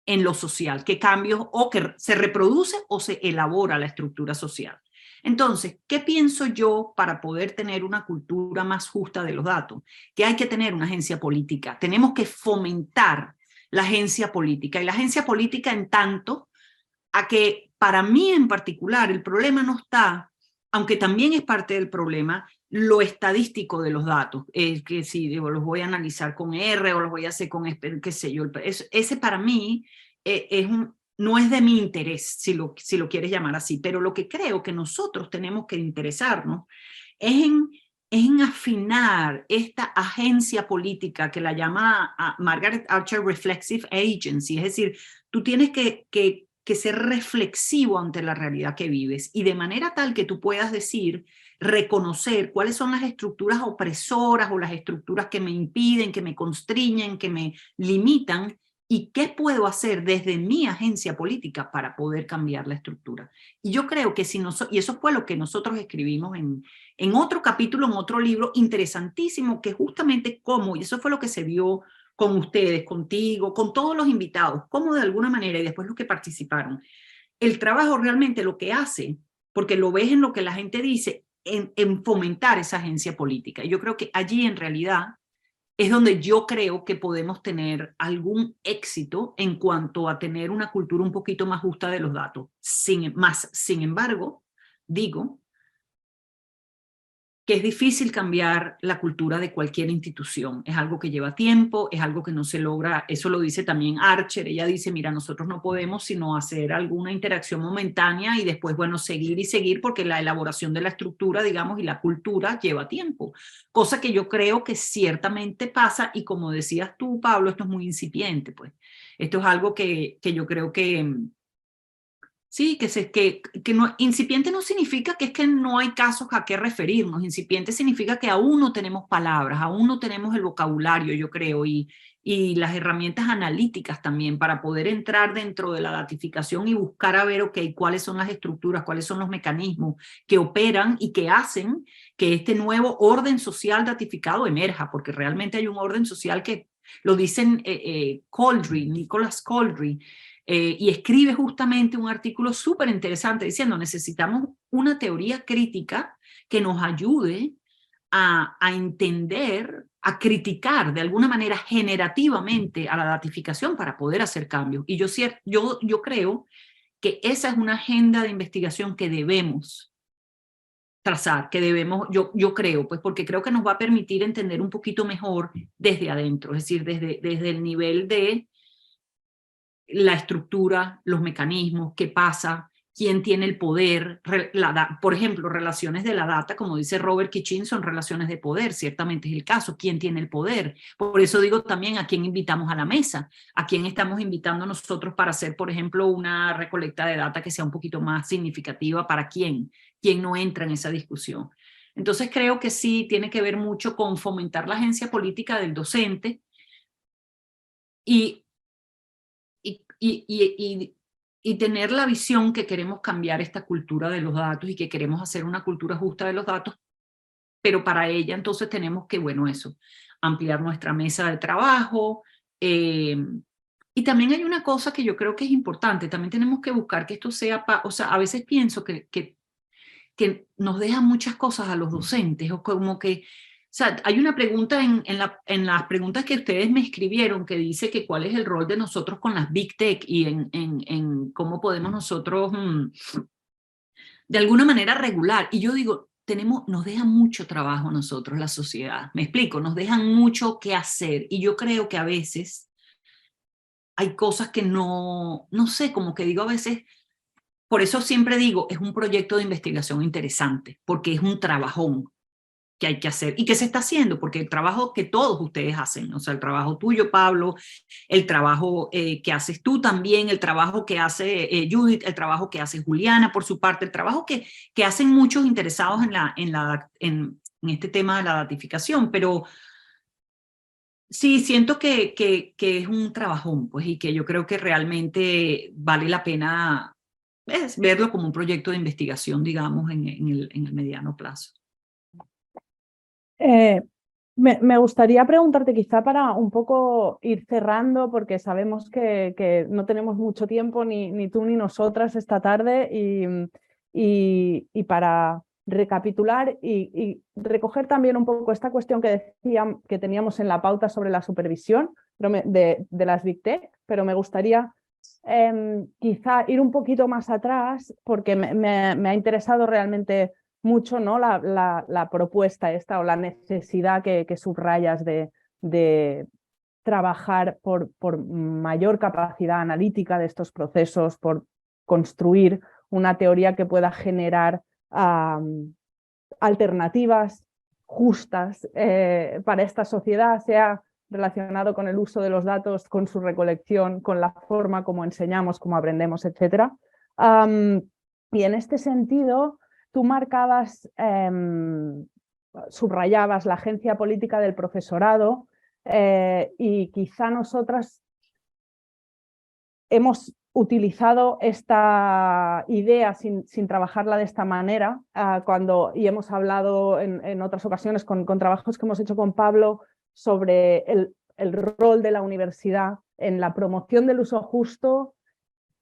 en lo social, qué cambios o que se reproduce o se elabora la estructura social. Entonces, ¿qué pienso yo para poder tener una cultura más justa de los datos? Que hay que tener una agencia política. Tenemos que fomentar la agencia política. Y la agencia política en tanto a que para mí en particular el problema no está, aunque también es parte del problema, lo estadístico de los datos. Que si digo, los voy a analizar con R o los voy a hacer con qué sé yo. Ese para mí no es de mi interés, si lo quieres llamar así, pero lo que creo que nosotros tenemos que interesarnos es en afinar esta agencia política que la llama Margaret Archer Reflexive Agency, es decir, tú tienes que ser reflexivo ante la realidad que vives y de manera tal que tú puedas decir, reconocer cuáles son las estructuras opresoras o las estructuras que me impiden, que me constriñen, que me limitan, y qué puedo hacer desde mi agencia política para poder cambiar la estructura. Y yo creo que y eso fue lo que nosotros escribimos en otro capítulo, en otro libro interesantísimo, que justamente cómo, y eso fue lo que se vio con ustedes, contigo, con todos los invitados, cómo de alguna manera, y después los que participaron, el trabajo realmente lo que hace, porque lo ves en lo que la gente dice, en fomentar esa agencia política. Y yo creo que allí en realidad es donde yo creo que podemos tener algún éxito en cuanto a tener una cultura un poquito más justa de los datos. Sin embargo, digo que es difícil cambiar la cultura de cualquier institución. Es algo que lleva tiempo, es algo que no se logra. Eso lo dice también Archer. Ella dice, mira, nosotros no podemos sino hacer alguna interacción momentánea y después, bueno, seguir y seguir, porque la elaboración de la estructura, digamos, y la cultura lleva tiempo. Cosa que yo creo que ciertamente pasa, y como decías tú, Pablo, esto es muy incipiente, pues. Esto es algo que yo creo que... Sí, que no, incipiente no significa que es que no hay casos a qué referirnos. Incipiente significa que aún no tenemos palabras, aún no tenemos el vocabulario, yo creo, y las herramientas analíticas también para poder entrar dentro de la datificación y buscar a ver, ok, cuáles son las estructuras, cuáles son los mecanismos que operan y que hacen que este nuevo orden social datificado emerja, porque realmente hay un orden social que lo dicen Nicholas Coldry, y escribe justamente un artículo súper interesante diciendo necesitamos una teoría crítica que nos ayude a entender, a criticar de alguna manera generativamente a la datificación para poder hacer cambios. Y yo creo que esa es una agenda de investigación que debemos trazar, que debemos, yo creo, pues porque creo que nos va a permitir entender un poquito mejor desde adentro, es decir, desde el nivel de la estructura, los mecanismos, qué pasa, quién tiene el poder, por ejemplo, relaciones de la data, como dice Robert Kitchin, son relaciones de poder, ciertamente es el caso, quién tiene el poder. Por eso digo también a quién invitamos a la mesa, a quién estamos invitando nosotros para hacer, por ejemplo, una recolecta de data que sea un poquito más significativa, para quién quién no entra en esa discusión. Entonces creo que sí tiene que ver mucho con fomentar la agencia política del docente y tener la visión que queremos cambiar esta cultura de los datos y que queremos hacer una cultura justa de los datos, pero para ella entonces tenemos que, bueno, eso, ampliar nuestra mesa de trabajo. Y también hay una cosa que yo creo que es importante, también tenemos que buscar que esto sea, o sea, a veces pienso que nos dejan muchas cosas a los docentes, o como que, o sea, hay una pregunta en las preguntas que ustedes me escribieron que dice que cuál es el rol de nosotros con las Big Tech y en cómo podemos nosotros de alguna manera regular. Y yo digo, nos dejan mucho trabajo a nosotros, la sociedad. Me explico, nos dejan mucho que hacer. Y yo creo que a veces hay cosas que no sé, como que digo a veces, por eso siempre digo, es un proyecto de investigación interesante, porque es un trabajón que hay que hacer y que se está haciendo, porque el trabajo que todos ustedes hacen, o sea, el trabajo tuyo, Pablo, el trabajo que haces tú también, el trabajo que hace Judith, el trabajo que hace Juliana por su parte, el trabajo que hacen muchos interesados en este tema de la datificación, pero sí, siento que es un trabajón, pues, y que yo creo que realmente vale la pena verlo como un proyecto de investigación, digamos, en el mediano plazo. Me gustaría preguntarte, quizá para un poco ir cerrando, porque sabemos que no tenemos mucho tiempo, ni tú ni nosotras esta tarde, y para recapitular y recoger también un poco esta cuestión que que teníamos en la pauta sobre la supervisión de las Big Tech, pero me gustaría quizá ir un poquito más atrás, porque me ha interesado realmente mucho, ¿no? la propuesta esta o la necesidad que subrayas de trabajar por mayor capacidad analítica de estos procesos, por construir una teoría que pueda generar alternativas justas para esta sociedad, sea relacionado con el uso de los datos, con su recolección, con la forma como enseñamos, como aprendemos, etc. Y en este sentido, tú marcabas, subrayabas la agencia política del profesorado y quizá nosotras hemos utilizado esta idea sin trabajarla de esta manera y hemos hablado en otras ocasiones con trabajos que hemos hecho con Pablo sobre el rol de la universidad en la promoción del uso justo,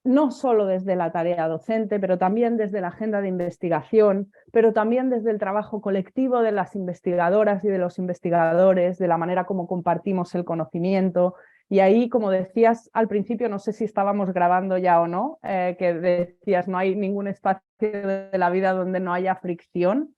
no solo desde la tarea docente, pero también desde la agenda de investigación, pero también desde el trabajo colectivo de las investigadoras y de los investigadores, de la manera como compartimos el conocimiento. Y ahí, como decías al principio, no sé si estábamos grabando ya o no, que decías no hay ningún espacio de la vida donde no haya fricción.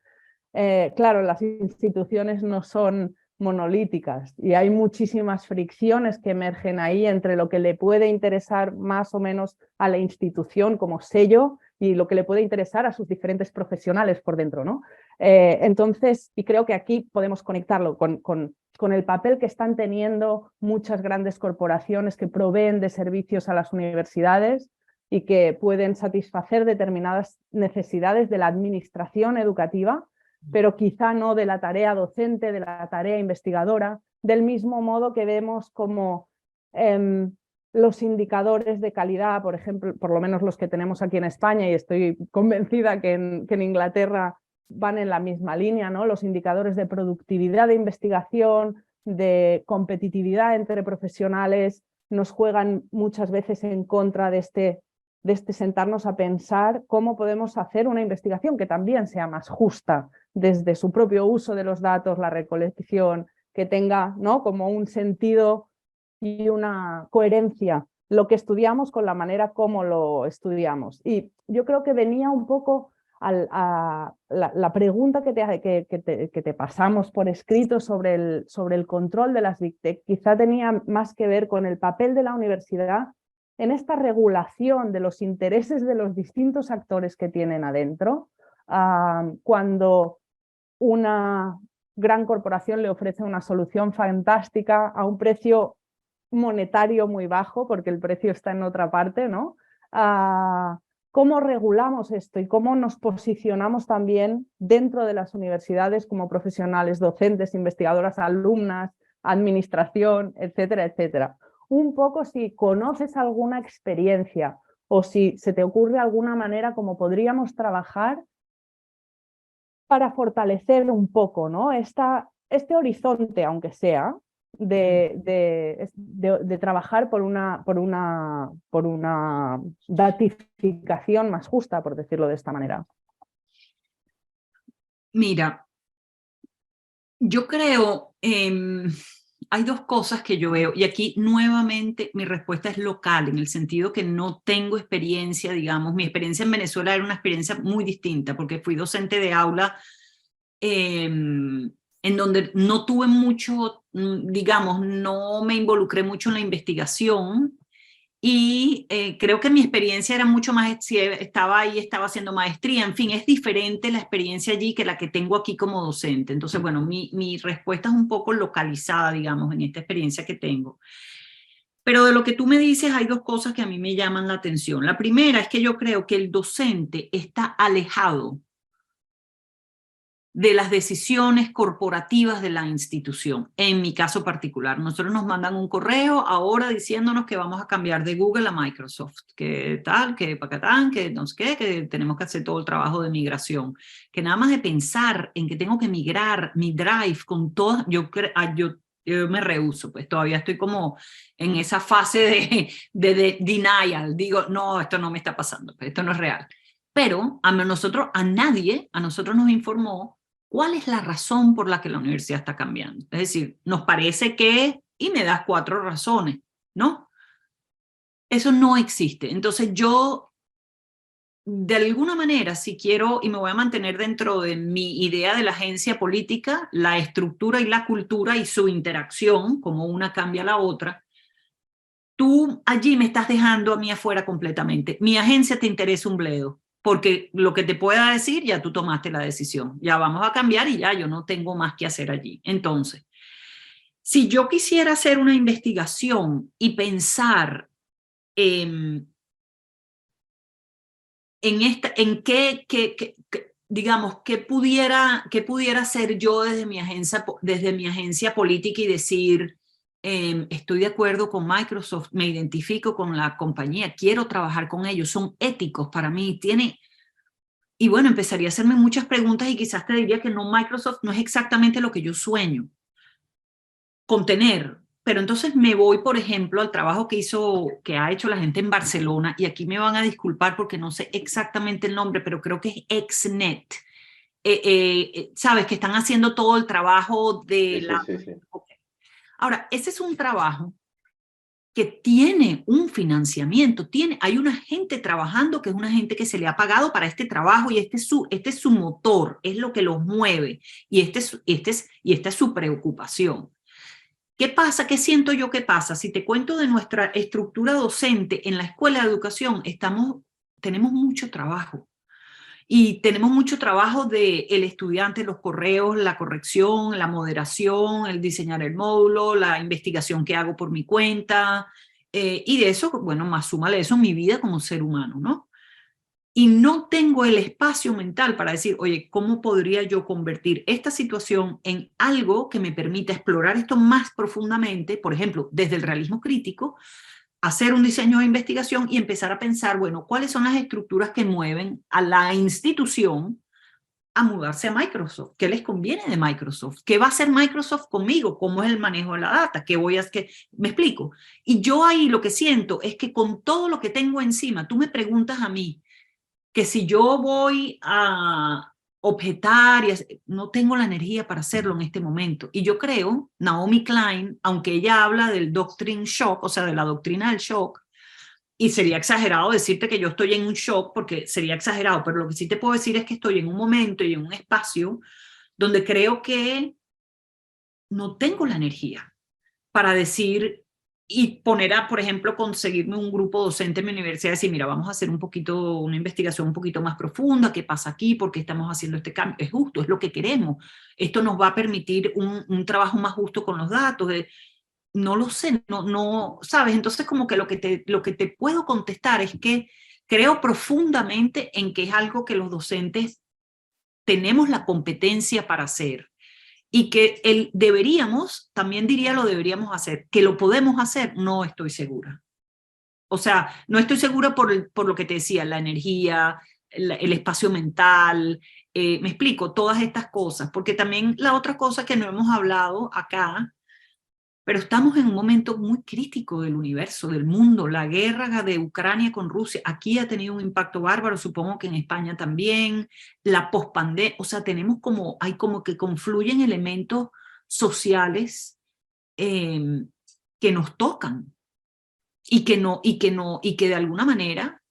Claro, las instituciones no son monolíticas y hay muchísimas fricciones que emergen ahí entre lo que le puede interesar más o menos a la institución como sello y lo que le puede interesar a sus diferentes profesionales por dentro, ¿no? Entonces, y creo que aquí podemos conectarlo con el papel que están teniendo muchas grandes corporaciones que proveen de servicios a las universidades y que pueden satisfacer determinadas necesidades de la administración educativa, pero quizá no de la tarea docente, de la tarea investigadora, del mismo modo que vemos como los indicadores de calidad, por ejemplo, por lo menos los que tenemos aquí en España, y estoy convencida que en Inglaterra van en la misma línea, ¿no? Los indicadores de productividad de investigación, de competitividad entre profesionales, nos juegan muchas veces en contra de este sentarnos a pensar cómo podemos hacer una investigación que también sea más justa desde su propio uso de los datos, la recolección, que tenga, ¿no?, como un sentido y una coherencia lo que estudiamos con la manera como lo estudiamos. Y yo creo que venía un poco a la pregunta que te pasamos por escrito sobre el control de las Big Tech. Quizá tenía más que ver con el papel de la universidad en esta regulación de los intereses de los distintos actores que tienen adentro, cuando una gran corporación le ofrece una solución fantástica a un precio monetario muy bajo, porque el precio está en otra parte, ¿no? cómo regulamos esto y cómo nos posicionamos también dentro de las universidades como profesionales, docentes, investigadoras, alumnas, administración, etcétera, etcétera. Un poco si conoces alguna experiencia o si se te ocurre alguna manera como podríamos trabajar para fortalecer un poco, ¿no? Este horizonte, aunque sea, de trabajar por una datificación más justa, por decirlo de esta manera. Mira, yo creo, hay dos cosas que yo veo, y aquí nuevamente mi respuesta es local, en el sentido que no tengo experiencia, digamos, mi experiencia en Venezuela era una experiencia muy distinta, porque fui docente de aula, en donde no tuve mucho, digamos, no me involucré mucho en la investigación, y creo que mi experiencia era mucho más, si estaba ahí, estaba haciendo maestría, en fin, es diferente la experiencia allí que la que tengo aquí como docente. Entonces, bueno, mi respuesta es un poco localizada, digamos, en esta experiencia que tengo. Pero de lo que tú me dices, hay dos cosas que a mí me llaman la atención. La primera es que yo creo que el docente está alejado de las decisiones corporativas de la institución. En mi caso particular, nosotros nos mandan un correo ahora diciéndonos que vamos a cambiar de Google a Microsoft, que tal, que pacatán, que no sé qué, que tenemos que hacer todo el trabajo de migración, que nada más de pensar en que tengo que migrar mi Drive con todas, yo me rehúso, pues todavía estoy como en esa fase de denial, digo, no, esto no me está pasando, esto no es real. Pero a nosotros nos informó ¿cuál es la razón por la que la universidad está cambiando? Es decir, nos parece que, y me das 4 razones, ¿no? Eso no existe. Entonces yo, de alguna manera, si quiero, y me voy a mantener dentro de mi idea de la agencia política, la estructura y la cultura y su interacción, como una cambia a la otra, tú allí me estás dejando a mí afuera completamente. Mi agencia te interesa un bledo. Porque lo que te pueda decir, ya tú tomaste la decisión. Ya vamos a cambiar y ya yo no tengo más que hacer allí. Entonces, si yo quisiera hacer una investigación y pensar en digamos, qué pudiera hacer yo desde mi agencia política y decir, estoy de acuerdo con Microsoft, me identifico con la compañía, quiero trabajar con ellos, son éticos para mí, y bueno, empezaría a hacerme muchas preguntas y quizás te diría que no, Microsoft no es exactamente lo que yo sueño con tener. Pero entonces me voy, por ejemplo, al trabajo que ha hecho la gente en Barcelona, y aquí me van a disculpar porque no sé exactamente el nombre, pero creo que es Exnet. Sabes, que están haciendo todo el trabajo de Sí. Okay. Ahora, ese es un trabajo que tiene un financiamiento, hay una gente trabajando que es una gente que se le ha pagado para este trabajo y este es su motor, es lo que los mueve y esta es su preocupación. ¿Qué pasa? ¿Qué siento yo que pasa? Si te cuento de nuestra estructura docente en la escuela de educación, tenemos mucho trabajo. Y tenemos mucho trabajo del estudiante, los correos, la corrección, la moderación, el diseñar el módulo, la investigación que hago por mi cuenta, y de eso, bueno, más súmale eso mi vida como ser humano, ¿no? Y no tengo el espacio mental para decir, oye, ¿cómo podría yo convertir esta situación en algo que me permita explorar esto más profundamente? Por ejemplo, desde el realismo crítico, hacer un diseño de investigación y empezar a pensar, bueno, ¿cuáles son las estructuras que mueven a la institución a mudarse a Microsoft? ¿Qué les conviene de Microsoft? ¿Qué va a hacer Microsoft conmigo? ¿Cómo es el manejo de la data? ¿Me explico? Y yo ahí lo que siento es que con todo lo que tengo encima, tú me preguntas a mí que si yo voy a objetar, no tengo la energía para hacerlo en este momento. Y yo creo, Naomi Klein, aunque ella habla del doctrine shock, o sea, de la doctrina del shock, y sería exagerado decirte que yo estoy en un shock, porque sería exagerado, pero lo que sí te puedo decir es que estoy en un momento y en un espacio donde creo que no tengo la energía para decir y por ejemplo, conseguirme un grupo docente en mi universidad y decir, mira, vamos a hacer una investigación un poquito más profunda, qué pasa aquí, por qué estamos haciendo este cambio. Es justo, es lo que queremos. Esto nos va a permitir un trabajo más justo con los datos. No lo sé, no, ¿sabes? Entonces como que lo que te puedo contestar es que Creo profundamente en que es algo que los docentes tenemos la competencia para hacer y que deberíamos, también diría lo deberíamos hacer, que lo podemos hacer, no estoy segura. O sea, no estoy segura por lo que te decía, la energía, el espacio mental, me explico, todas estas cosas, porque también la otra cosa que no hemos hablado acá, pero estamos en un momento muy crítico del universo, del mundo. La guerra de Ucrania con Rusia aquí ha tenido un impacto bárbaro, supongo que en España también. La pospandemia, o sea, hay como que confluyen elementos sociales que nos tocan y que de alguna manera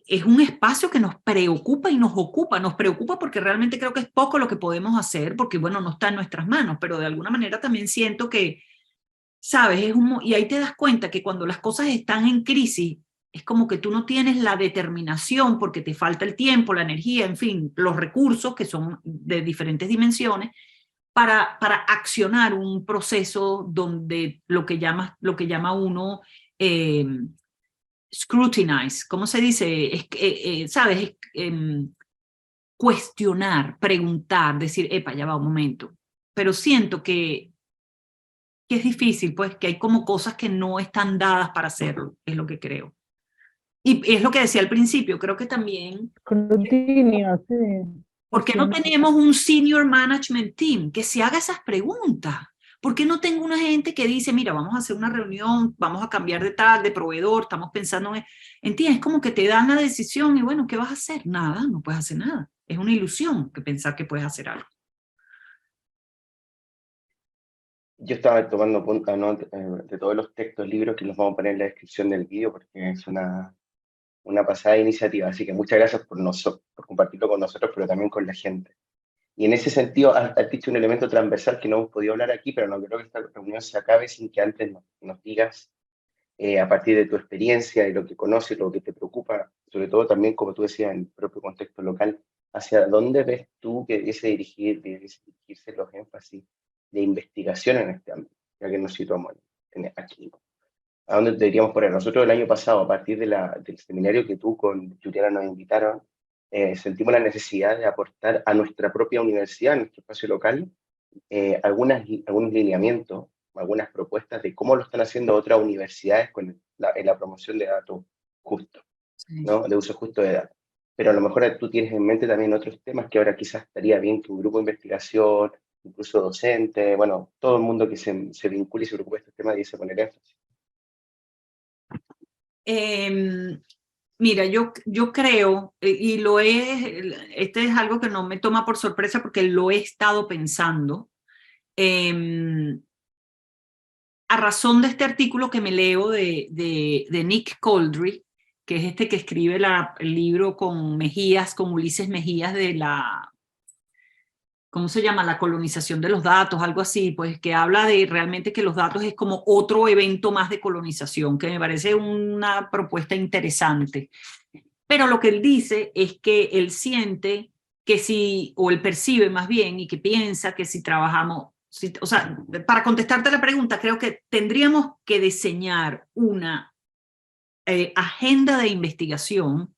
es un espacio que nos preocupa y nos ocupa. Nos preocupa porque realmente creo que es poco lo que podemos hacer, porque bueno, no está en nuestras manos, pero de alguna manera también siento que, ¿sabes? Y ahí te das cuenta que cuando las cosas están en crisis, es como que tú no tienes la determinación porque te falta el tiempo, la energía, en fin, los recursos que son de diferentes dimensiones para accionar un proceso donde lo que llama uno scrutinize, ¿cómo se dice? ¿Sabes? Cuestionar, preguntar, decir, epa, ya va un momento. Pero siento que es difícil, pues, que hay como cosas que no están dadas para hacerlo, es lo que creo. Y es lo que decía al principio, creo que también... Escrutinio, sí. ¿Por qué no tenemos un senior management team que se haga esas preguntas? ¿Por qué no tengo una gente que dice, mira, vamos a hacer una reunión, vamos a cambiar de proveedor, estamos pensando en... ¿Entiendes? Es como que te dan la decisión y bueno, ¿qué vas a hacer? Nada, no puedes hacer nada. Es una ilusión que pensar que puedes hacer algo. Yo estaba tomando punta, ¿no?, de todos los textos, libros que los vamos a poner en la descripción del vídeo porque es una pasada iniciativa. Así que muchas gracias por compartirlo con nosotros, pero también con la gente. Y en ese sentido, has dicho un elemento transversal que no hemos podido hablar aquí, pero no creo que esta reunión se acabe sin que antes nos digas, a partir de tu experiencia, de lo que conoces, lo que te preocupa, sobre todo también, como tú decías, en el propio contexto local, ¿hacia dónde ves tú que debiese dirigirse los énfasis de investigación en este ámbito, ya que nos situamos aquí? ¿A dónde deberíamos poner? Nosotros el año pasado, a partir del seminario que tú con Juliana nos invitaron, sentimos la necesidad de aportar a nuestra propia universidad, a nuestro espacio local, algunos lineamientos, algunas propuestas de cómo lo están haciendo otras universidades en la promoción de datos justos, Sí. ¿no?, de uso justo de datos. Pero a lo mejor tú tienes en mente también otros temas que ahora quizás estaría bien que un grupo de investigación, incluso docente, bueno, todo el mundo que se vincule y se preocupe de estos temas dice poner énfasis. Mira, yo creo, y este es algo que no me toma por sorpresa porque lo he estado pensando, a razón de este artículo que me leo de Nick Couldry, que es este que escribe el libro con Ulises Mejías de ¿cómo se llama? La colonización de los datos, algo así, pues que habla de realmente que los datos es como otro evento más de colonización, que me parece una propuesta interesante. Pero lo que él dice es que él siente que o él percibe más bien, y que piensa que si trabajamos, o sea, para contestarte la pregunta, creo que tendríamos que diseñar una agenda de investigación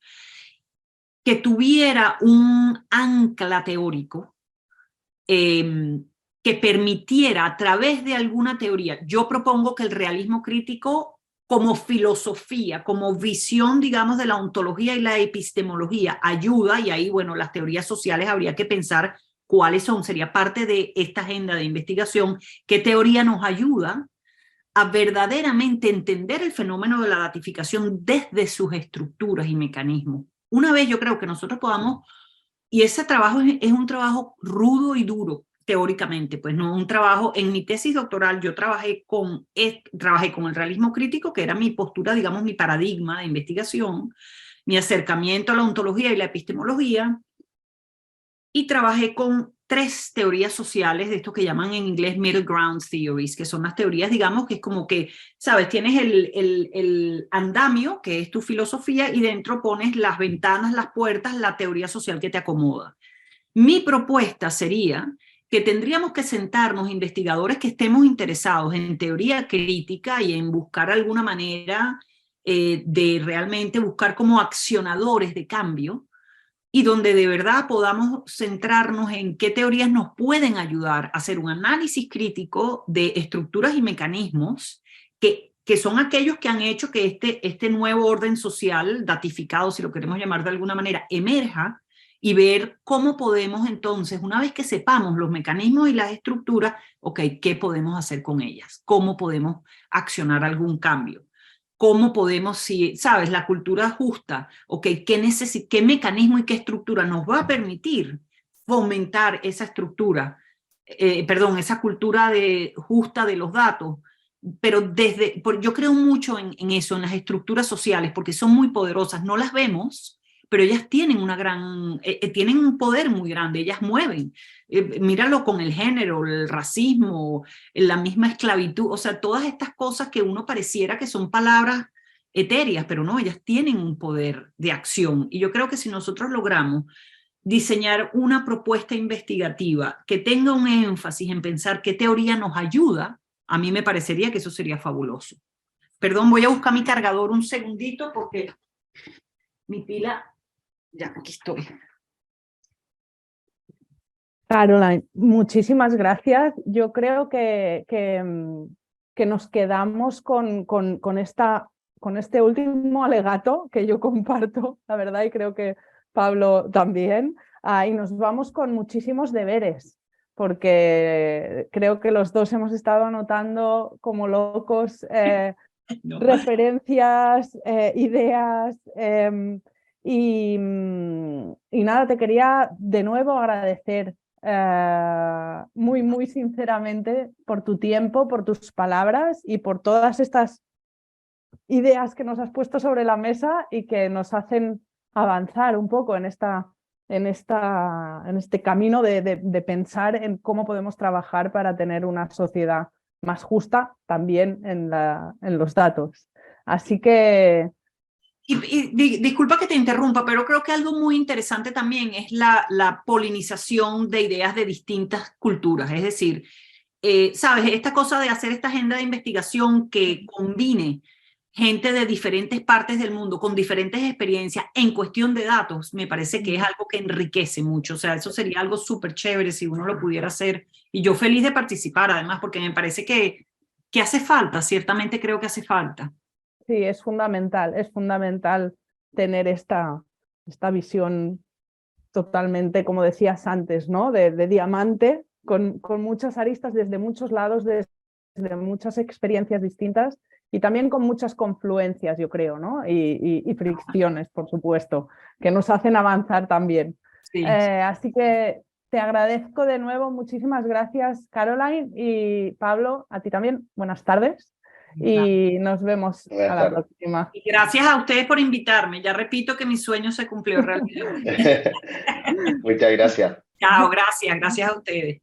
que tuviera un ancla teórico, que permitiera a través de alguna teoría. Yo propongo que el realismo crítico como filosofía, como visión, digamos, de la ontología y la epistemología ayuda, y ahí, bueno, las teorías sociales habría que pensar cuáles son, sería parte de esta agenda de investigación, qué teoría nos ayuda a verdaderamente entender el fenómeno de la datificación desde sus estructuras y mecanismos. Una vez yo creo que nosotros podamos, y ese trabajo es un trabajo rudo y duro, teóricamente, pues no un trabajo, en mi tesis doctoral yo trabajé con el realismo crítico, que era mi postura, digamos, mi paradigma de investigación, mi acercamiento a la ontología y la epistemología, y trabajé con 3 teorías sociales de esto que llaman en inglés middle ground theories, que son las teorías, digamos, que es como que, ¿sabes? Tienes el andamio, que es tu filosofía, y dentro pones las ventanas, las puertas, la teoría social que te acomoda. Mi propuesta sería que tendríamos que sentarnos investigadores que estemos interesados en teoría crítica y en buscar alguna manera de realmente buscar como accionadores de cambio, y donde de verdad podamos centrarnos en qué teorías nos pueden ayudar a hacer un análisis crítico de estructuras y mecanismos que son aquellos que han hecho que este nuevo orden social, datificado, si lo queremos llamar de alguna manera, emerja, y ver cómo podemos entonces, una vez que sepamos los mecanismos y las estructuras, ok, ¿qué podemos hacer con ellas? ¿Cómo podemos accionar algún cambio? ¿Cómo podemos, si, sabes, la cultura justa, okay, qué mecanismo y qué estructura nos va a permitir fomentar esa estructura, esa cultura justa de los datos? Pero yo creo mucho en eso, en las estructuras sociales, porque son muy poderosas, no las vemos, pero ellas tienen tienen un poder muy grande, ellas mueven. Míralo con el género, el racismo, la misma esclavitud, o sea, todas estas cosas que uno pareciera que son palabras etéreas, pero no, ellas tienen un poder de acción. Y yo creo que si nosotros logramos diseñar una propuesta investigativa que tenga un énfasis en pensar qué teoría nos ayuda, a mí me parecería que eso sería fabuloso. Perdón, voy a buscar mi cargador un segundito porque mi pila, ya, aquí estoy. Caroline, muchísimas gracias. Yo creo que nos quedamos con este último alegato que yo comparto, la verdad, y creo que Pablo también, y nos vamos con muchísimos deberes, porque creo que los dos hemos estado anotando como locos referencias, ideas, y nada, te quería de nuevo agradecer muy, muy sinceramente por tu tiempo, por tus palabras y por todas estas ideas que nos has puesto sobre la mesa y que nos hacen avanzar un poco en este camino de pensar en cómo podemos trabajar para tener una sociedad más justa también en los datos. Así que... Disculpa que te interrumpa, pero creo que algo muy interesante también es la polinización de ideas de distintas culturas. Es decir, ¿sabes? Esta cosa de hacer esta agenda de investigación que combine gente de diferentes partes del mundo con diferentes experiencias en cuestión de datos, me parece que es algo que enriquece mucho. O sea, eso sería algo súper chévere si uno lo pudiera hacer. Y yo feliz de participar, además, porque me parece que hace falta, ciertamente creo que hace falta. Sí, es fundamental tener esta visión totalmente, como decías antes, ¿no? de diamante, con muchas aristas desde muchos lados, desde muchas experiencias distintas y también con muchas confluencias, yo creo, ¿no? y fricciones, por supuesto, que nos hacen avanzar también. Sí. Así que te agradezco de nuevo, muchísimas gracias, Caroline, y Pablo, a ti también, buenas tardes. Y nos vemos a la próxima. Y gracias a ustedes por invitarme. Ya repito que mi sueño se cumplió realmente. Muchas gracias. Chao, gracias a ustedes.